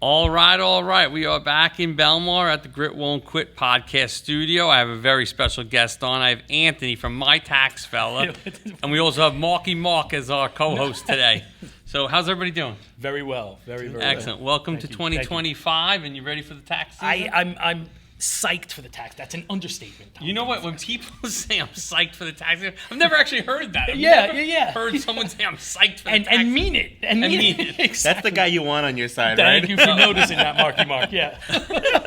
All right. We are back in Belmar at the Grit Won't Quit podcast studio. I have a very special guest on. I have Anthony from MyTaxFella, and we also have Marc as our co-host today. So how's everybody doing? Very well. Very excellent. well. Welcome to 2025, and you ready for the tax season? I'm psyched for the tax. That's an understatement. You know what? When people say I'm psyched for the tax season, I've never actually heard that. I've never heard someone say I'm psyched for the tax season. And mean it. And mean it. Exactly. That's the guy you want on your side, Thank right? you for noticing that, Mark. Yeah.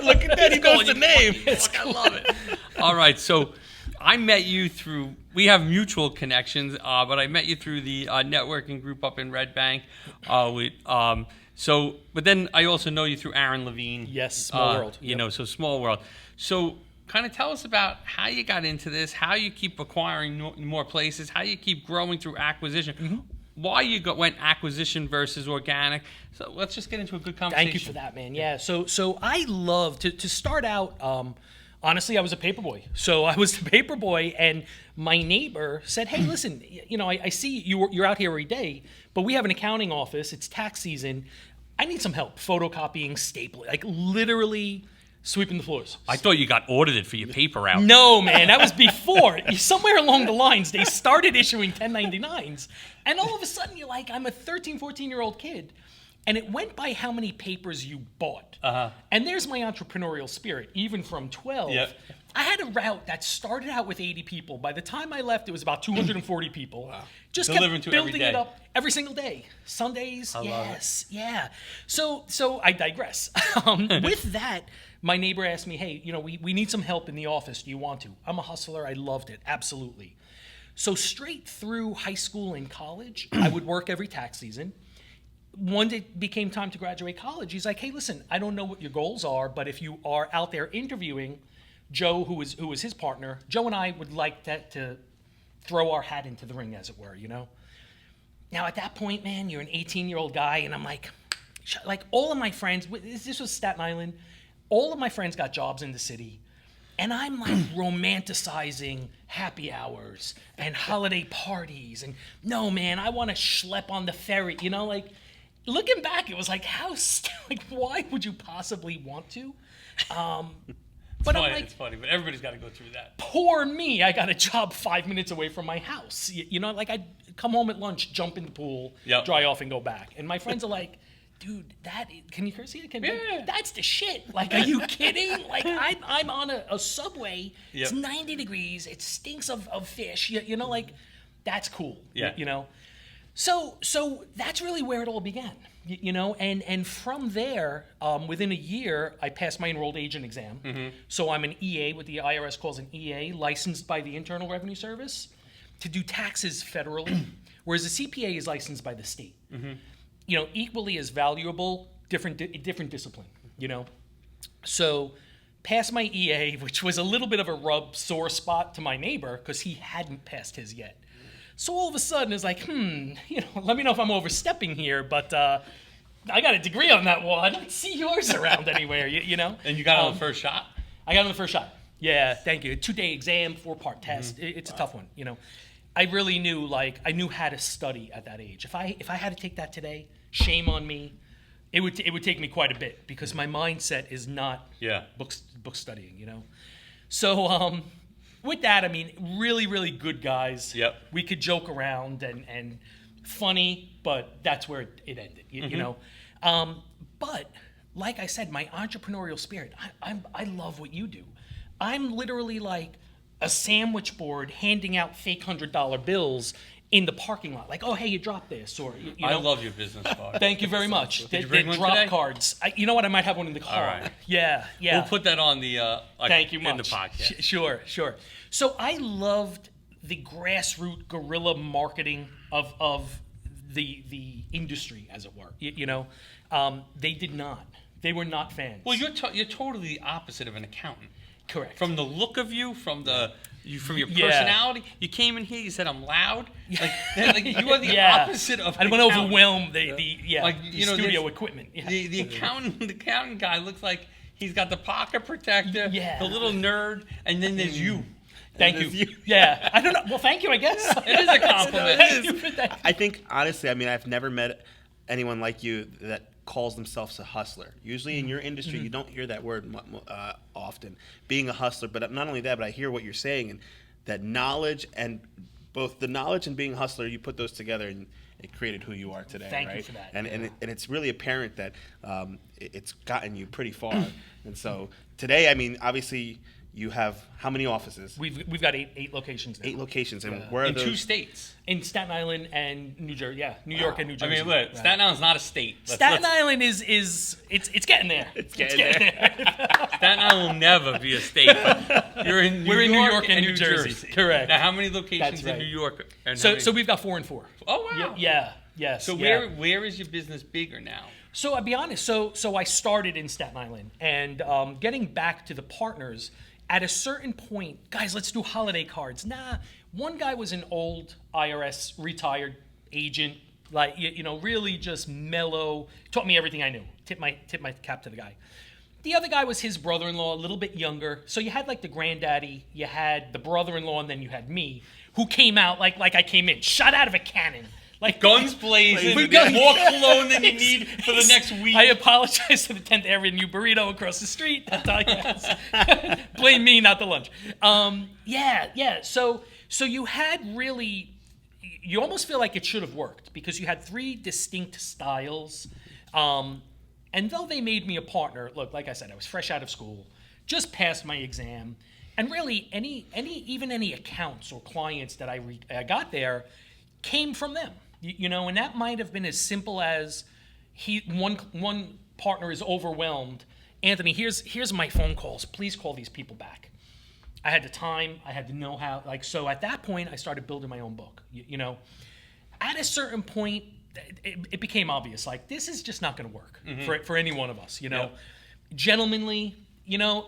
Look at that. He knows the name. I love it. All right. So I met you through, we have mutual connections, but I met you through the networking group up in Red Bank. But then I also know you through Aaron Levine. Yes, small world. So small world. So kind of tell us about how you got into this, how you keep acquiring more places, how you keep growing through acquisition, why you went acquisition versus organic. So let's just get into a good conversation. Thank you for that, man. Yeah. So I love to start out. Honestly, I was a paper boy. So I was the paper boy, and my neighbor said, "Hey, listen, I see you're out here every day, but we have an accounting office. It's tax season. I need some help photocopying, stapling, like literally sweeping the floors." I thought you got audited for your paper out. No, man, that was before. Somewhere along the lines, they started issuing 1099s, and all of a sudden you're like, I'm a 13, 14-year-old kid. And it went by how many papers you bought. And there's my entrepreneurial spirit, even from 12. Yep. I had a route that started out with 80 people. By the time I left, it was about 240 people. Wow. Just Delivering kept to building every day. it up every single day. Sundays, yes, yeah. So I digress. With that, my neighbor asked me, hey, we need some help in the office. Do you want to? I'm a hustler. I loved it. Absolutely. So straight through high school and college, I would work every tax season. When it became time to graduate college, he's like, hey, listen, I don't know what your goals are, but if you are out there interviewing, Joe, who was his partner, Joe and I would like to throw our hat into the ring, as it were, Now, at that point, man, you're an 18-year-old guy, and I'm like all of my friends, this was Staten Island, all of my friends got jobs in the city, and I'm like romanticizing happy hours and holiday parties, and no, man, I want to schlep on the ferry, Looking back, it was like, why would you possibly want to? But it's funny, but everybody's got to go through that. Poor me, I got a job 5 minutes away from my house. I'd come home at lunch, jump in the pool, dry off, and go back. And my friends are like, dude, can you curse it? Yeah. That's the shit. Like, are you kidding? Like, I'm on a subway, it's 90 degrees, it stinks of fish, that's cool, So that's really where it all began, and from there, within a year, I passed my enrolled agent exam. So I'm an EA, what the IRS calls an EA, licensed by the Internal Revenue Service to do taxes federally, whereas the CPA is licensed by the state. Equally as valuable, different discipline, So passed my EA, which was a little bit of a sore spot to my neighbor because he hadn't passed his yet. So all of a sudden, it's like, let me know if I'm overstepping here, but I got a degree on that wall. I don't see yours around anywhere, And you got it on the first shot? I got it on the first shot. Yeah, thank you. 2-day exam, 4-part test. It's a tough one, I really knew, I knew how to study at that age. If I had to take that today, shame on me. It would take me quite a bit because my mindset is not book studying, So, with that, I mean, really, really good guys. Yep. We could joke around and funny, but that's where it ended, But like I said, my entrepreneurial spirit, I love what you do. I'm literally like a sandwich board handing out fake $100 bills in the parking lot. Like, oh, hey, you dropped this, or I love your business card. Thank you very much. Did you bring one drop today? Cards. You know what? I might have one in the car. All right. Yeah. We'll put that on the Thank you much. in the podcast. Sure. So I loved the grassroots guerrilla marketing of the industry, as it were. They did not. They were not fans. Well, you're totally the opposite of an accountant. Correct. From the look of you, from your personality, you came in here. You said I'm loud. Like you are the opposite of. I don't want to overwhelm the studio equipment. Yeah. The accountant guy looks like he's got the pocket protector, the little nerd, and then there's you. Thank you. Yeah, I don't know. Well, thank you. I guess it is a compliment. I think honestly, I mean, I've never met anyone like you that calls themselves a hustler. Usually in your industry, you don't hear that word often, being a hustler. But not only that, but I hear what you're saying, and that knowledge and both the knowledge and being a hustler, you put those together and it created who you are today. Thank right? you for that. And it's really apparent that it's gotten you pretty far. And so today, I mean, obviously, you have how many offices? We've got eight locations now. 8 locations, and where are In those? 2 states. In Staten Island and New Jersey. Yeah, New York and New I Jersey. mean, look, Staten Island's not a state. Staten Island is it's getting there. It's getting there. Staten Island will never be a state. But you're in We're in New York and New Jersey. Correct. Now, how many locations That's right. in New York? And how So many- so we've got 4 and 4. Oh wow. Yeah. Yes. So yeah. where is your business bigger now? So I'll be honest. So I started in Staten Island, and getting back to the partners, at a certain point, guys, let's do holiday cards. Nah, one guy was an old IRS retired agent, like really just mellow. Taught me everything I knew. Tip my cap to the guy. The other guy was his brother-in-law, a little bit younger. So you had like the granddaddy, you had the brother-in-law, and then you had me, who came out like I came in, shot out of a cannon. Like Guns blazing, With guns- more cologne than you need for the next week. I apologize to the 10th Avenue burrito across the street. That's all I guess. Blame me, not the lunch. Yeah. So you had really, you almost feel like it should have worked because you had 3 distinct styles. And though they made me a partner, look, like I said, I was fresh out of school, just passed my exam, and really any accounts or clients that I got there came from them. And that might have been as simple as one partner is overwhelmed. Anthony, here's my phone calls. Please call these people back. I had the time. I had the know-how. So at that point, I started building my own book. At a certain point, it became obvious. Like this is just not going to work for any one of us. Yep. Gentlemanly.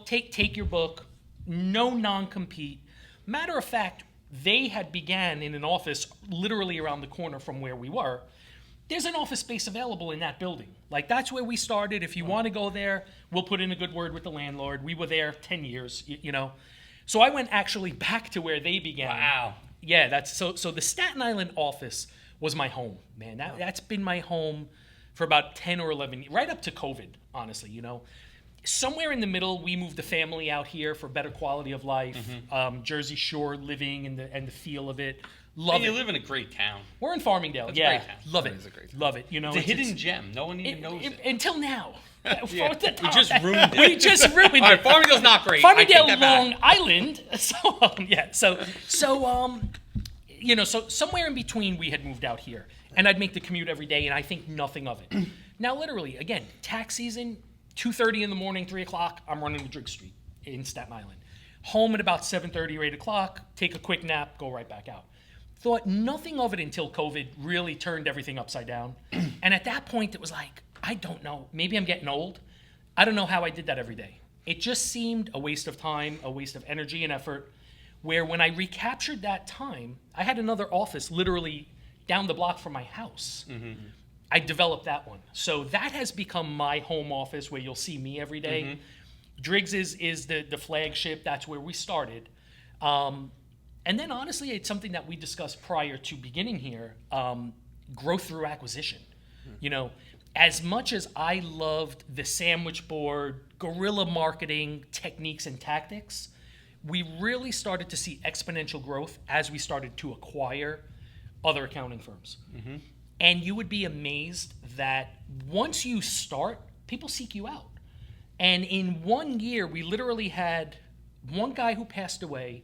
Take your book. No non-compete. Matter of fact, they had began in an office literally around the corner from where we were. There's an office space available in that building. Like that's where we started. If you want to go there, we'll put in a good word with the landlord. We were there 10 years, So I went actually back to where they began. Wow. Yeah, that's so the Staten Island office was my home, man. That's been my home for about 10 or 11 years, right up to COVID, honestly, Somewhere in the middle, we moved the family out here for better quality of life. Jersey Shore living and the feel of it. Love And it. you live in a great town. We're in Farmingdale. That's a Yeah, great town. love That it. is a great town. Love it. It's a hidden gem. No one even knows it. Until now. Yeah, we just We ruined it. just ruined All right, it. Farmingdale's not great. I take Farmingdale, that back. Long Island. So somewhere in between, we had moved out here, and I'd make the commute every day, and I think nothing of it. Now, literally, again, tax season, 2:30 in the morning, 3 o'clock, I'm running to Driggs Street in Staten Island. Home at about 7:30 or 8 o'clock, take a quick nap, go right back out. Thought nothing of it until COVID really turned everything upside down. And at that point, it was like, I don't know. Maybe I'm getting old. I don't know how I did that every day. It just seemed a waste of time, a waste of energy and effort, where when I recaptured that time, I had another office literally down the block from my house. I developed that one. So that has become my home office where you'll see me every day. Driggs is the flagship. That's where we started. And then honestly, it's something that we discussed prior to beginning here, growth through acquisition. As much as I loved the sandwich board, guerrilla marketing techniques and tactics, we really started to see exponential growth as we started to acquire other accounting firms. And you would be amazed that once you start, people seek you out. And in 1 year, we literally had one guy who passed away.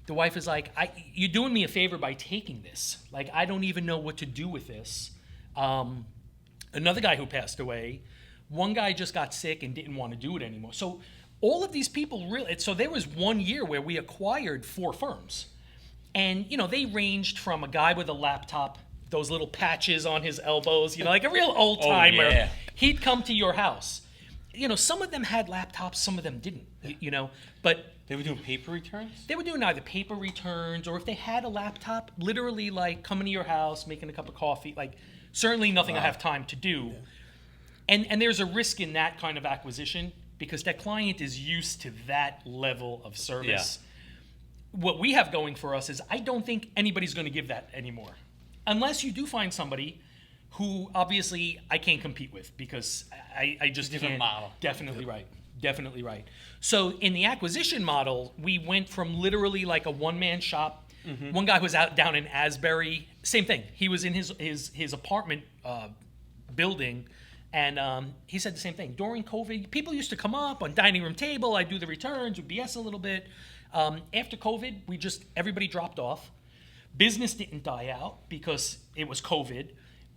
The wife is like, you're doing me a favor by taking this. Like, I don't even know what to do with this. Another guy who passed away. One guy just got sick and didn't want to do it anymore. So all of these people really, so there was 1 year where we acquired 4 firms. And, they ranged from a guy with a laptop, those little patches on his elbows, like a real old timer. Oh, yeah. He'd come to your house. Some of them had laptops, some of them didn't, but They were doing paper returns? they were doing either paper returns or if they had a laptop, literally like coming to your house, making a cup of coffee, like certainly nothing I have time to do. Yeah. And there's a risk in that kind of acquisition because that client is used to that level of service. Yeah. What we have going for us is I don't think anybody's going to give that anymore. Unless you do find somebody who obviously I can't compete with because I just Different can't. model. Definitely right. Definitely right. So in the acquisition model, we went from literally like a one-man shop. One guy was out down in Asbury. Same thing. He was in his apartment building, and he said the same thing. During COVID, people used to come up on dining room table. I'd do the returns, would BS a little bit. After COVID, everybody dropped off. Business didn't die out because it was COVID.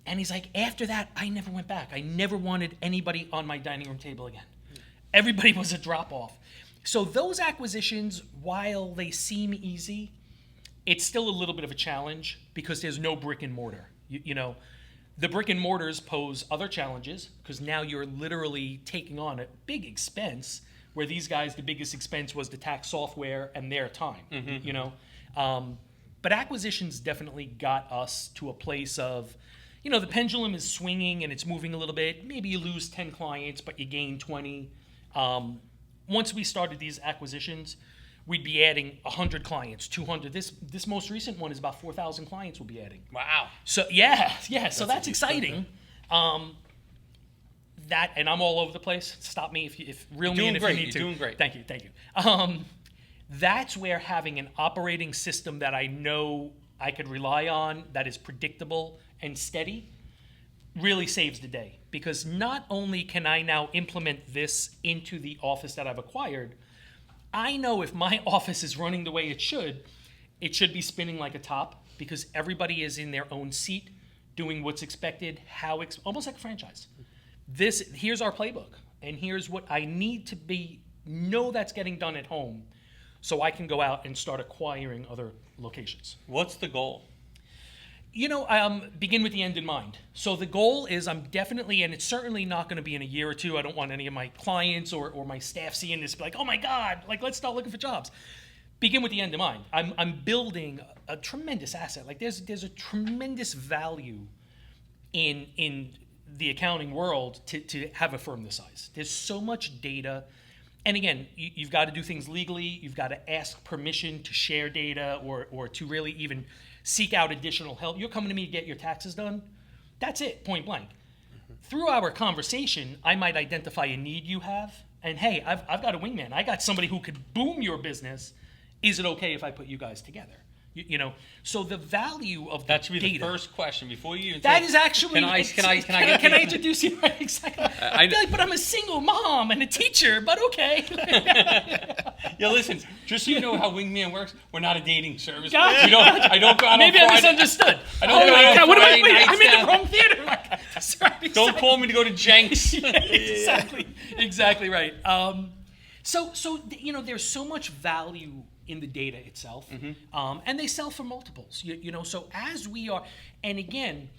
And he's like, after that, I never went back. I never wanted anybody on my dining room table again. Everybody was a drop-off. So those acquisitions, while they seem easy, it's still a little bit of a challenge because there's no brick and mortar. You know, the brick and mortars pose other challenges because now you're literally taking on a big expense where these guys, the biggest expense was the tax software and their time, you know. But acquisitions definitely got us to a place of, you know, the pendulum is swinging and it's moving a little bit. Maybe you lose 10 clients, but you gain 20. Once we started these acquisitions, we'd be adding 100 clients, 200. This most recent one is about 4,000 clients we'll be adding. Wow. So so that's exciting. That, and I'm all over the place. Stop me if reel me in if you need to. You're doing great. Thank you. That's where having an operating system that I know I could rely on, that is predictable and steady, really saves the day. Because not only can I now implement this into the office that I've acquired, I know if my office is running the way it should be spinning like a top because everybody is in their own seat, doing what's expected, almost like a franchise. Here's our playbook, and here's what I need to know that's getting done at home so I can go out and start acquiring other locations. What's the goal? You know, begin with the end in mind. So the goal is I'm definitely, and it's certainly not going to be in a year or two. I don't want any of my clients or my staff seeing this be like, oh my God, like let's start looking for jobs. Begin with the end in mind. I'm building a tremendous asset. Like there's a tremendous value in the accounting world to have a firm this size. There's so much data. And again, you've got to do things legally. You've got to ask permission to share data or to really even seek out additional help. You're coming to me to get your taxes done. That's it, point blank. Through our conversation, I might identify a need you have. And hey, I've got a wingman. I got somebody who could boom your business. Is it okay if I put you guys together? You know, so the value of the That should be data. the first question before you even That say, is actually. Can I introduce you? Right, exactly. I'd be like, but I'm a single mom and a teacher. But okay. Yeah, listen. Just so you know how Wingman works, we're not a dating service. Gotcha. I don't go out Maybe on I Friday. misunderstood. I don't go out on What am I? Friday Wait, nights I'm in down. the wrong theater. Like, sorry, Don't call me to go to Jenks. Exactly right. So you know, there's so much value in the data itself, and they sell for multiples. You know, so as we are, and again,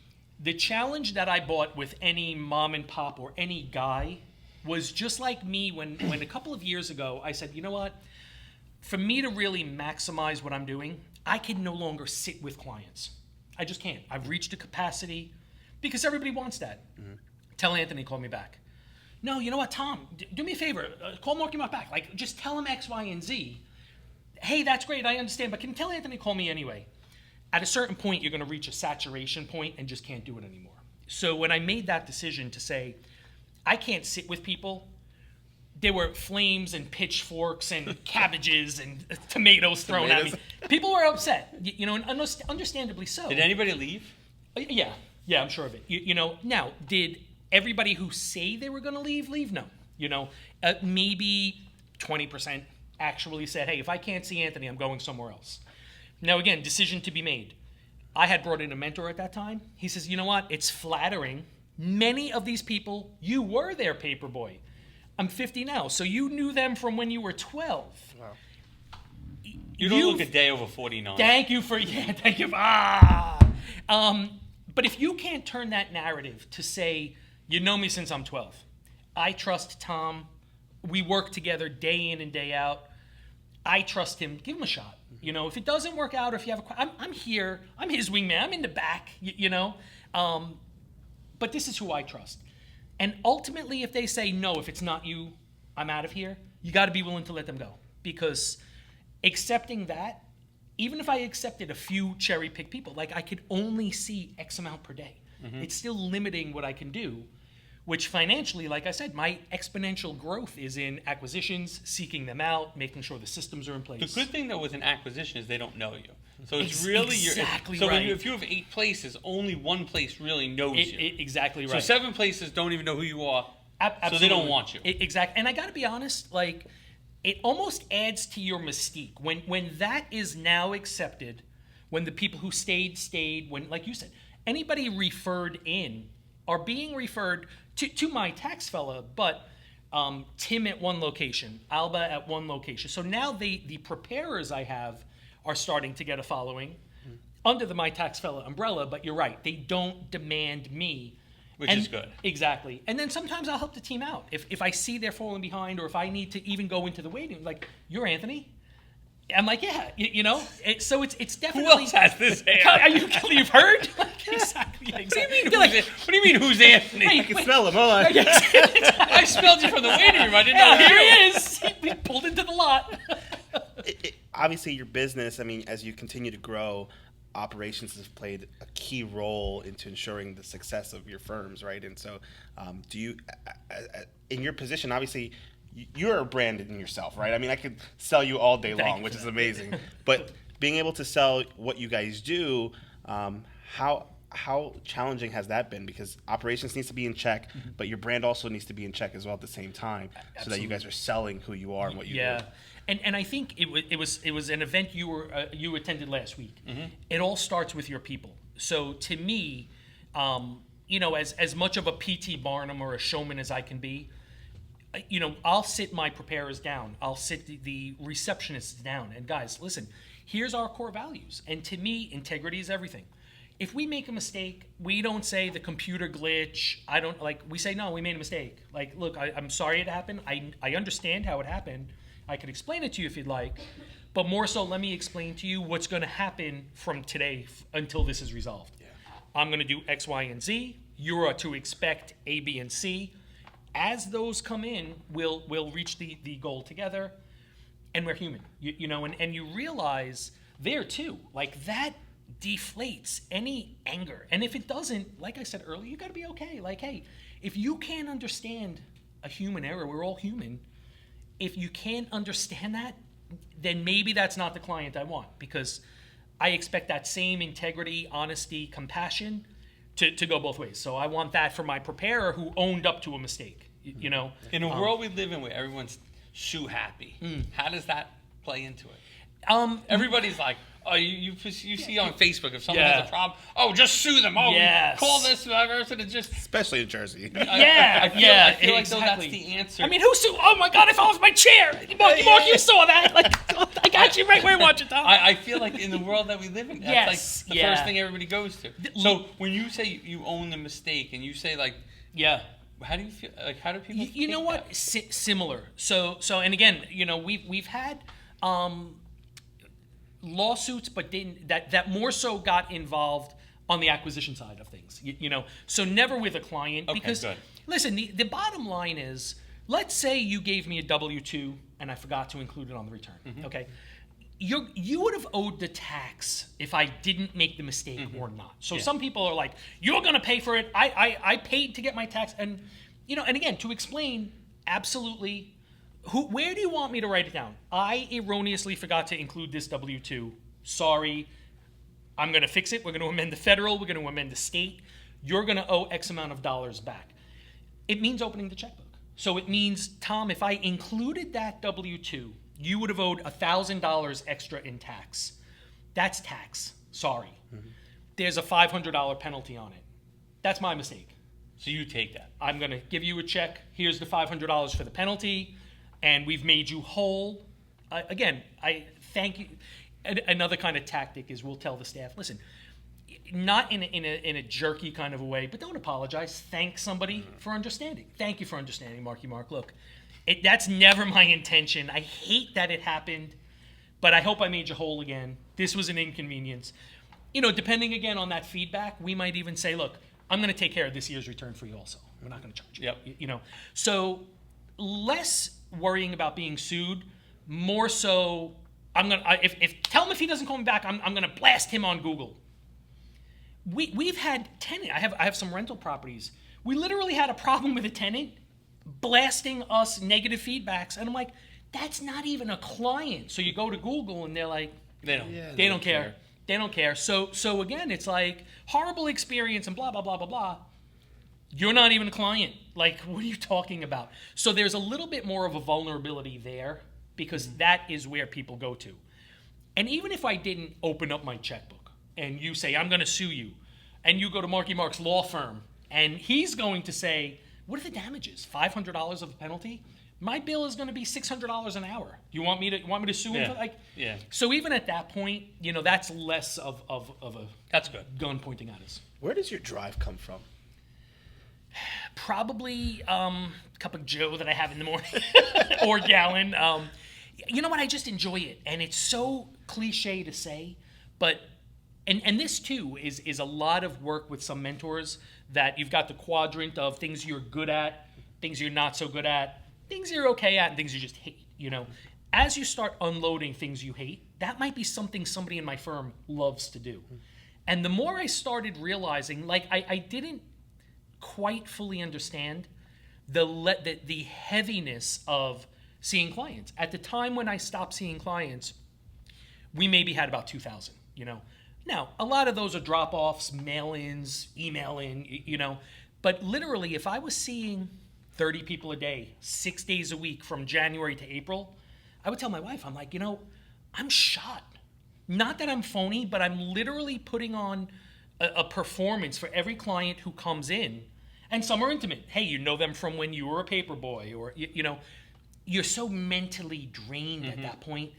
the challenge that I bought with any mom and pop or any guy was just like me when a couple of years ago I said, you know what, for me to really maximize what I'm doing, I can no longer sit with clients. I just can't. I've reached a capacity because everybody wants that. Tell Anthony, call me back. No, you know what, Tom, do me a favor, call Marc back. Like, just tell him X, Y, and Z. Hey, that's great, I understand, but can you tell Anthony to call me anyway? At a certain point, you're going to reach a saturation point and just can't do it anymore. So when I made that decision to say, I can't sit with people, there were flames and pitchforks and cabbages and tomatoes thrown at me. People were upset, you know, and understandably so. Did anybody leave? Yeah, I'm sure of it. You know, now, did everybody who say they were going to leave? No. You know, maybe 20% actually said, hey, if I can't see Anthony, I'm going somewhere else. Now, again, decision to be made. I had brought in a mentor at that time. He says, you know what? It's flattering. Many of these people, you were their paper boy. I'm 50 now, so you knew them from when you were 12. Wow. You don't look a day over 49. Thank you. But if you can't turn that narrative to say, you know me since I'm 12. I trust Tom. We work together day in and day out. I trust him. Give him a shot. You know, if it doesn't work out, or if you have I'm here. I'm his wingman. I'm in the back. You know, but this is who I trust. And ultimately, if they say no, if it's not you, I'm out of here. You got to be willing to let them go, because accepting that, even if I accepted a few cherry-picked people, like I could only see X amount per day. It's still limiting what I can do, which financially, like I said, my exponential growth is in acquisitions, seeking them out, making sure the systems are in place. The good thing, though, with an acquisition is they don't know you. So it's really exactly so right. if you have 8 places, only one place really knows you. Exactly right. So 7 places don't even know who you are. Absolutely. So they don't want you. Exactly. And I got to be honest, like, it almost adds to your mystique when that is now accepted. When the people who stayed. When, like you said, anybody referred in are being referred to MyTaxFella, but Tim at one location, Alba at one location. So now the preparers I have are starting to get a following under the MyTaxFella umbrella, but you're right, they don't demand me. Which is good. Exactly. And then sometimes I'll help the team out. If I see they're falling behind or if I need to even go into the waiting, like, you're Anthony? I'm like, yeah, so it's definitely. Who else has this hair? You've heard? Exactly. What do you mean, who's Anthony? I can smell him. Hold on. I smelled you from the waiting room. I didn't know Here you. he is. He pulled into the lot. Obviously, your business, I mean, as you continue to grow, operations has played a key role into ensuring the success of your firms, right? And so, do you, in your position, obviously, you're a brand in yourself, right? I mean, I could sell you all day long, which is amazing. But being able to sell what you guys do, how challenging has that been? Because operations needs to be in check, but your brand also needs to be in check as well at the same time, so that you guys are selling who you are and what you do. Yeah. And I think it was an event you attended last week. It all starts with your people. So to me, as much of a P.T. Barnum or a showman as I can be, I'll sit my preparers down. I'll sit the receptionists down. And guys, listen, here's our core values. And to me, integrity is everything. If we make a mistake, we don't say the computer glitch. We say, no, we made a mistake. Like, look, I'm sorry it happened. I understand how it happened. I could explain it to you if you'd like. But more so, let me explain to you what's going to happen from today until this is resolved. Yeah. I'm going to do X, Y, and Z. You are to expect A, B, and C. As those come in, we'll reach the goal together, and we're human, and you realize there too, like, that deflates any anger. And if it doesn't, like I said earlier, you got to be okay. Like, hey, if you can't understand a human error, we're all human. If you can't understand that, then maybe that's not the client I want, because I expect that same integrity, honesty, compassion to go both ways. So I want that for my preparer who owned up to a mistake, In a world we live in where everyone's shoe happy, how does that play into it? Everybody's like, oh, you see on Facebook if someone has a problem, oh, just sue them. Oh, call this person. It's just, especially in Jersey. I feel like though that's the answer. I mean, who sued? Oh my God, I fell off my chair. Mark, you saw that. Like, I got you right where you want it, Tom. I feel like in the world that we live in, that's like the first thing everybody goes to. So when you say you own the mistake and you say, like, how do you feel? Like, how do people? You know what? Similar. So, and again, we've had lawsuits, but that more so got involved on the acquisition side of things. So never with a client, because listen, the bottom line is, let's say you gave me a W-2 and I forgot to include it on the return. Okay. You would have owed the tax if I didn't make the mistake or not. So some people are like, you're going to pay for it. I paid to get my tax. And, and again, to explain, absolutely, where do you want me to write it down? I erroneously forgot to include this W-2. Sorry. I'm going to fix it. We're going to amend the federal. We're going to amend the state. You're going to owe X amount of dollars back. It means opening the checkbook. So it means, Tom, if I included that W-2, you would have owed $1,000 extra in tax. That's tax. Sorry. There's a $500 penalty on it. That's my mistake. So you take that. I'm going to give you a check. Here's the $500 for the penalty, and we've made you whole. Again, I thank you. Another kind of tactic is we'll tell the staff, listen, not in a jerky kind of a way, but don't apologize. Thank somebody for understanding. Thank you for understanding, Mark. Look, that's never my intention. I hate that it happened, but I hope I made you whole again. This was an inconvenience. Depending again on that feedback, we might even say, look, I'm going to take care of this year's return for you also. We're not going to charge you. Yep. So less worrying about being sued, more so tell him if he doesn't call me back, I'm going to blast him on Google. we've had tenant. I have some rental properties. We literally had a problem with a tenant blasting us negative feedbacks, and I'm like, that's not even a client. So you go to Google and they're like, they don't care. They don't care. So again, it's like horrible experience and blah blah blah blah blah. You're not even a client. Like, what are you talking about? So there's a little bit more of a vulnerability there because that is where people go to. And even if I didn't open up my checkbook and you say, I'm going to sue you, and you go to Marc's law firm, and he's going to say, what are the damages? $500 of a penalty? My bill is going to be $600 an hour. You want me to sue him? So even at that point, that's less of a That's good. gun pointing at us. Where does your drive come from? Probably a cup of Joe that I have in the morning or gallon. You know what? I just enjoy it, and it's so cliche to say, but and this too is a lot of work with some mentors that you've got the quadrant of things you're good at, things you're not so good at, things you're okay at, and things you just hate. As you start unloading things you hate, that might be something somebody in my firm loves to do. And the more I started realizing, like I didn't quite fully understand the heaviness of seeing clients. At the time when I stopped seeing clients, we maybe had about 2,000, Now, a lot of those are drop-offs, mail-ins, email-in, But literally, if I was seeing 30 people a day, 6 days a week from January to April, I would tell my wife, I'm like, I'm shot. Not that I'm phony, but I'm literally putting on a performance for every client who comes in. And some are intimate. Hey, you know them from when you were a paper boy, or, you're so mentally drained at that point.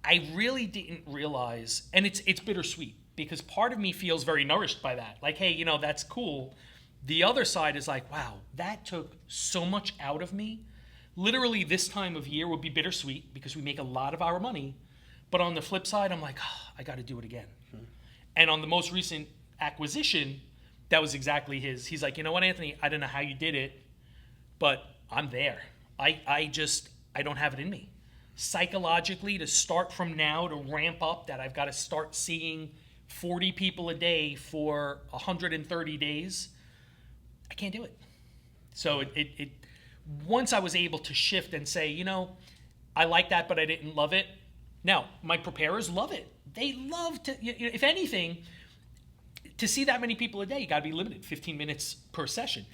I really didn't realize, and it's bittersweet, because part of me feels very nourished by that. Like, hey, that's cool. The other side is like, wow, that took so much out of me. Literally, this time of year would be bittersweet because we make a lot of our money. But on the flip side, I'm like, I got to do it again. And on the most recent acquisition, that was exactly his. He's like, you know what, Anthony, I don't know how you did it, but I'm there. I don't have it in me. Psychologically, to start from now to ramp up that I've got to start seeing 40 people a day for 130 days, I can't do it. So it once I was able to shift and say, I like that, but I didn't love it. Now, my preparers love it. They love to, if anything, to see that many people a day, you got to be limited, 15 minutes per session.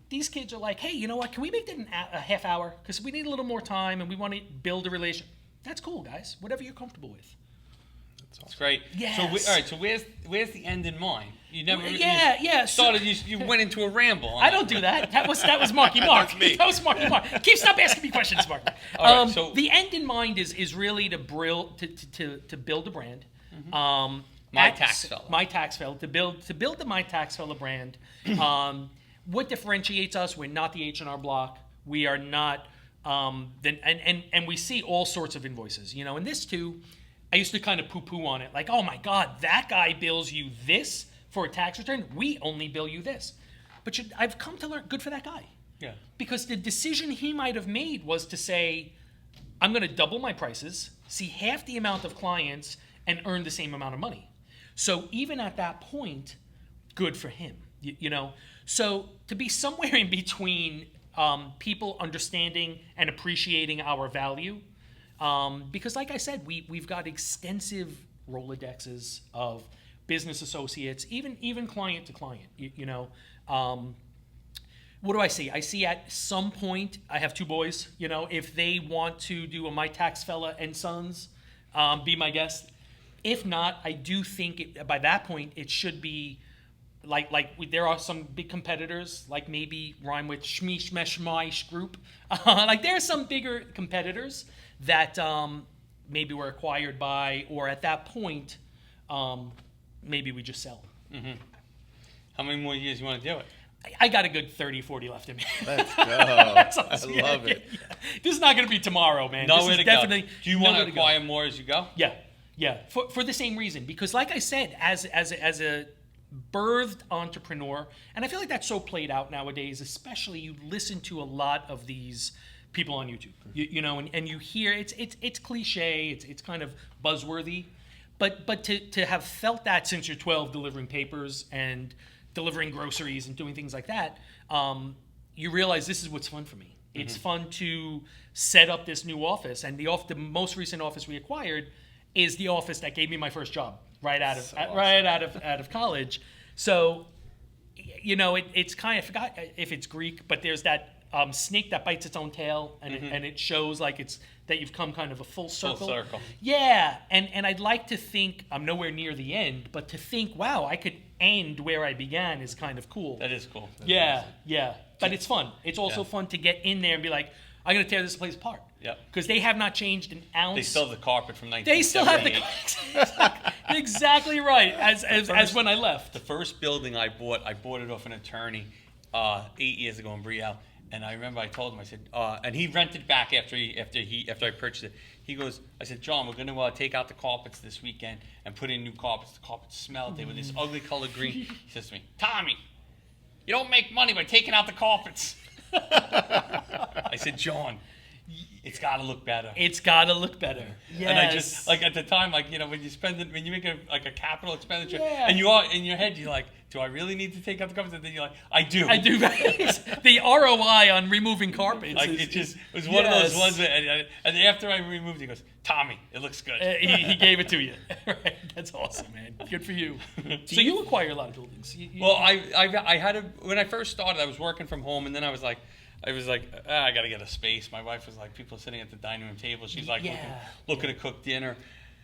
These kids are like, hey, you know what? Can we make that a half hour? Because we need a little more time and we want to build a relation. That's cool, guys. Whatever you're comfortable with. That's great. Yes. So, all right. So where's the end in mind? You never. Yeah. Started. You went into a ramble. I don't do that. That was Marky Mark. That's me. That was Marky Mark. Stop asking me questions, Mark. All right, so the end in mind is really to build a brand. MyTaxFella. MyTaxFella, to build the MyTaxFella brand. What differentiates us? We're not the H&R Block. We are not. And we see all sorts of invoices. And this too, I used to kind of poo-poo on it, like, oh my God, that guy bills you this for a tax return. We only bill you this. But I've come to learn, good for that guy. Yeah. Because the decision he might have made was to say, I'm going to double my prices, see half the amount of clients, and earn the same amount of money. So even at that point, good for him, So to be somewhere in between people understanding and appreciating our value, because like I said, we've got extensive Rolodexes of business associates, even client to client, What do I see? I see at some point, I have two boys, if they want to do a MyTaxFella and Sons, be my guest. If not, I do think by that point it should be there are some big competitors, like maybe rhyme with Shmeesh Mesh Mish Group. There are some bigger competitors that maybe were acquired by, or at that point, maybe we just sell. Mm-hmm. How many more years you want to do it? I got a good 30, 40 left in me. Let's go. I love it. Yeah. This is not going to be tomorrow, man. Nowhere to go. Do you want to go. acquire more as you go? Yeah. For the same reason, because like I said, as a birthed entrepreneur, and I feel like that's so played out nowadays, especially you listen to a lot of these people on YouTube, and you hear it's cliche, it's kind of buzzworthy, But to have felt that since you're 12, delivering papers and delivering groceries and doing things like that, you realize this is what's fun for me. It's fun to set up this new office, and the most recent office we acquired is the office that gave me my first job right out of college. So, you know, it's kind of, I forgot if it's Greek, but there's that snake that bites its own tail, and it shows like that you've come kind of a full circle. Full circle. Yeah, and I'd like to think I'm nowhere near the end, but to think, wow, I could end where I began is kind of cool. That is cool. Yeah. But it's fun. It's also fun to get in there and be like, I'm going to tear this place apart. Yep. Because they have not changed an ounce. They still have the carpet from 1978. They still have the exactly right as when I left. The first building I bought it off an attorney 8 years ago in Brielle. And I remember I told him, I said, and he rented back after I purchased it. He goes, I said, John, we're going to take out the carpets this weekend and put in new carpets. The carpets smelled. They were this ugly color green. He says to me, Tommy, you don't make money by taking out the carpets. I said, John, it's got to look better. It's got to look better. Yes. And I just, like, at the time, like, you know, when you make a capital expenditure, and you are in your head, you're like, do I really need to take out the carpets? And then you're like, I do. Right? The ROI on removing carpets. Like, it was one of those ones that, and after I removed it, he goes, Tommy, it looks good. He gave it to you. Right? That's awesome, man. Good for you. So you acquire a lot of buildings. Well, I had when I first started, I was working from home, and then I was like, I got to get a space. My wife was like, people are sitting at the dining room table. She's like, looking to cook dinner.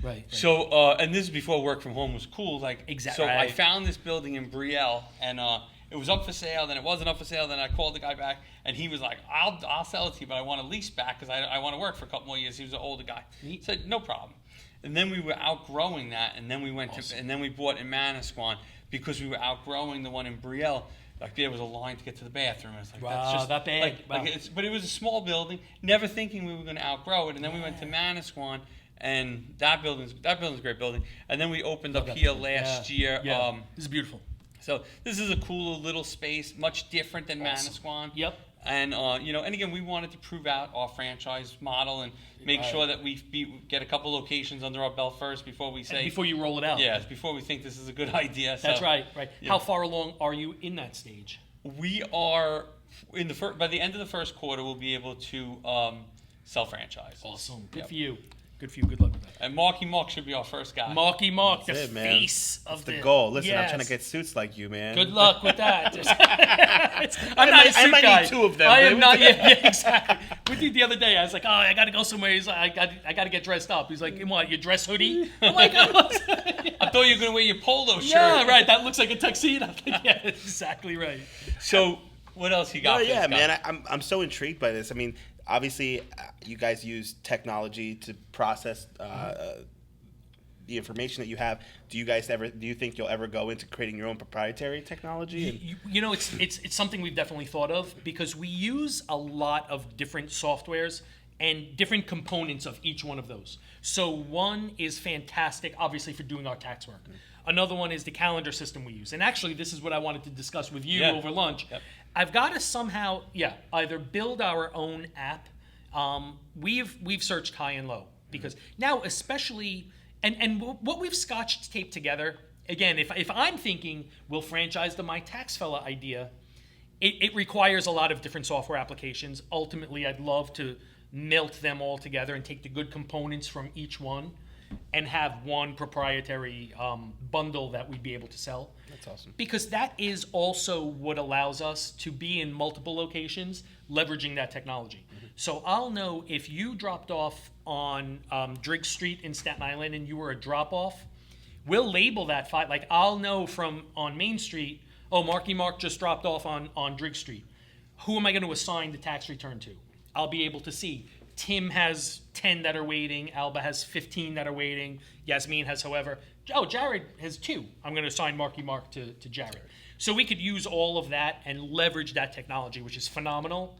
Right. So, and this is before work from home was cool. Like, exactly. So I found this building in Brielle, and it was up for sale. Then it wasn't up for sale. Then I called the guy back, and he was like, "I'll sell it to you, but I want a lease back because I want to work for a couple more years." He was an older guy. He said, "No problem." And then we were outgrowing that, and then we went and then we bought in Manasquan because we were outgrowing the one in Brielle. Like, there was a line to get to the bathroom. I was like, wow, that's just that bad. But it was a small building, never thinking we were going to outgrow it. And then we went to Manasquan, and that building's a great building. And then we opened up here last year. Yeah. This is beautiful. So this is a cool little space, much different than Manasquan. Yep. And you know, and again, we wanted to prove out our franchise model and make sure that we get a couple locations under our belt first before we say. And before you roll it out. Yeah, before we think this is a good idea. That's so, right. Yeah. How far along are you in that stage? We are in the by the end of the first quarter, we'll be able to sell franchise. Awesome. Good for you. Good for you. Good luck with that. And Marc should be our first guy. Marc, the it, face of the goal. Listen, I'm trying to get suits like you, man. Good luck with that. I'm not a suit I might guy. need two of them. I am not. Yeah, exactly. With you the other day, I was like, oh, I got to go somewhere. He's like, I got to get dressed up. He's like, what, your dress hoodie? I'm like, oh. I thought you were going to wear your polo shirt. Yeah, right. That looks like a tuxedo. Yeah, exactly right. So what else you got? Yeah, man. I'm so intrigued by this. I mean, obviously, you guys use technology to process the information that you have. Do you think you'll ever go into creating your own proprietary technology? You know, it's something we've definitely thought of because we use a lot of different softwares and different components of each one of those. So one is fantastic, obviously, for doing our tax work. Another one is the calendar system we use. And actually, this is what I wanted to discuss with you over lunch. Yep. I've got to somehow, either build our own app. We've searched high and low because now, especially, and what we've scotch taped together. Again, if I'm thinking we'll franchise the MyTaxFella idea, it requires a lot of different software applications. Ultimately, I'd love to melt them all together and take the good components from each one and have one proprietary bundle that we'd be able to sell. That's awesome. Because that is also what allows us to be in multiple locations, leveraging that technology. Mm-hmm. So I'll know if you dropped off on Driggs Street in Staten Island and you were a drop-off, we'll label that file. Like, I'll know from on Main Street, oh, Marc just dropped off on Driggs Street. Who am I going to assign the tax return to? I'll be able to see. Tim has 10 that are waiting. Alba has 15 that are waiting. Yasmin has, however. Oh, Jared has 2. I'm going to assign Marc to Jared. So we could use all of that and leverage that technology, which is phenomenal.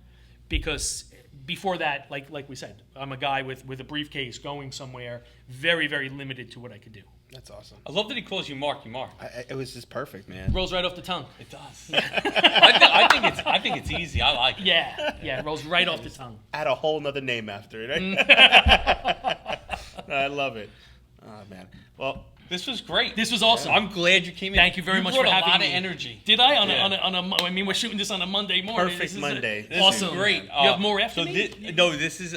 Because before that, like we said, I'm a guy with a briefcase going somewhere, very, very limited to what I could do. That's awesome. I love that he calls you Marc. It was just perfect, man. Rolls right off the tongue. It does. I think it's easy. I like it. Yeah, it rolls right off the tongue. Add a whole nother name after it, right? I love it. Oh man. Well, This was great. This was awesome. I'm glad you came in. Thank you very much for brought having a lot me. of energy. Did I? I mean, we're shooting this on a Monday morning. Perfect This is Monday. This awesome. is great. You have more after me? This is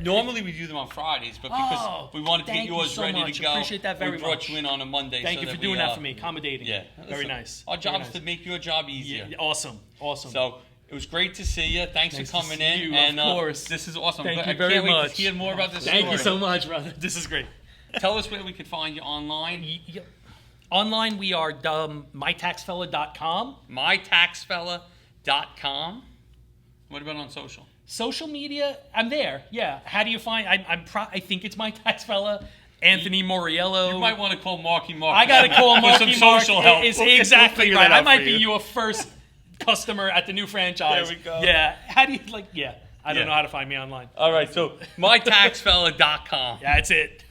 normally we do them on Fridays, but because we wanted to get thank you yours so ready much. to go, Appreciate that very we brought much. you in on a Monday. Thank so you for that doing we, that for me, accommodating. Yeah, Very listen, nice. Our job Very is to nice. make your job easier. Yeah, awesome. So it was great to see you. Thanks Nice for to coming see in. you, and of course. this is awesome. Thank I you very can't wait much. to hear more about this Thank story. you so much, brother. This is great. Tell us where we could find you online. Online, we are MyTaxFella.com. MyTaxFella.com. What about on social? Social media, I'm there. Yeah. How do you find? I think it's MyTaxFella. Anthony Mauriello. You might want to call Marc. I got to call Marc. some social help. It's We'll exactly figure right. that I out might for be you. your first customer at the new franchise. There we go. Yeah. How do you Yeah. I don't Yeah. know how to find me online. All right, so MyTaxFella.com. That's it.